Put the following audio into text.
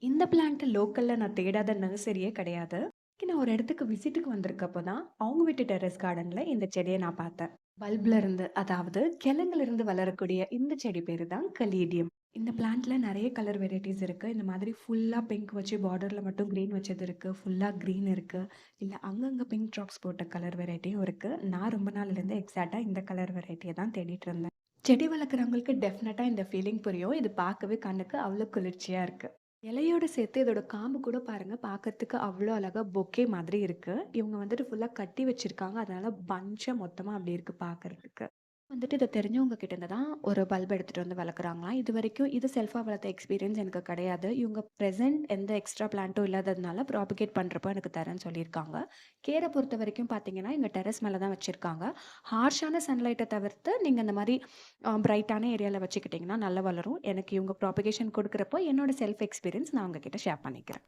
இந்த பிளான்ட் லோக்கல்ல நான் தேடாத நர்சரியே கிடையாது. நான் ஒரு இடத்துக்கு விசிட்டுக்கு வந்திருக்கப்போ தான், அவங்க வீட்டு டெர்ரஸ் கார்டன்ல இந்த செடிய நான் பார்த்தேன். பல்ப்ல இருந்து, அதாவது கிழங்குல இருந்து வளரக்கூடிய இந்த செடி பேரு தான் கலீடியம். இந்த பிளான்ட்ல நெறைய கலர் வெரைட்டீஸ் இருக்கு. இந்த மாதிரி ஃபுல்லா பிங்க் வச்சு பார்டர்ல மட்டும் கிரீன் வச்சது இருக்கு. ஃபுல்லா கிரீன் இருக்கு. இல்ல அங்கங்க பிங்க் ட்ராப்ஸ் போட்ட கலர் வெரைட்டியும் இருக்கு. நான் ரொம்ப நாள்லேருந்து எக்ஸாக்ட்டா இந்த கலர் வெரைட்டிய தான் தேடிட்டு இருந்தேன். செடி வளர்க்குறவங்களுக்கு டெஃபினட்டா இந்த ஃபீலிங் புரியும். இது பார்க்கவே கண்ணுக்கு அவ்ளோ குளிர்ச்சியா இருக்கு. இலையோட சேர்த்து இதோட காம்பு கூட பாருங்க, பார்க்கறதுக்கு அவ்ளோ அழகா பொக்கே மாதிரி இருக்கு. இவங்க வந்துட்டு ஃபுல்லா கட்டி வச்சிருக்காங்க. அதனால பஞ்ச்சா மொத்தமா அப்படி இருக்கு பார்க்கறதுக்கு. வந்துட்டு இத தெரிஞ்சவங்க கிட்ட இருந்து தான் ஒரு பல்ப் எடுத்துட்டு வந்து வளர்க்குறாங்களாம். இதுவரைக்கும் இது செல்ஃபா வளர்த்த எக்ஸ்பீரியன்ஸ் எனக்கு கிடையாது. இவங்க பிரசன்ட் எந்த எக்ஸ்ட்ரா பிளான்ட்டும் இல்லாததுனால ப்ராபகேட் பண்றப்போ எனக்கு தரேன்னு சொல்லியிருக்காங்க. கேர பொறுத்தவரைக்கும் பார்த்தீங்கன்னா, எங்க டெர்ரஸ் மேல தான் வச்சிருக்காங்க. ஹார்ஷான சன்லைட்ட தவிர்த்து நீங்க இந்த மாரி பிரைட்டான ஏரியால வச்சுக்கிட்டீங்கன்னா நல்லா வளரும். எனக்கு இவங்க ப்ராபகேஷன் குடுக்குறப்போ என்னோட செல்ஃப் எக்ஸ்பீரியன்ஸ் நான் உங்ககிட்ட ஷேர் பண்ணிக்கிறேன்.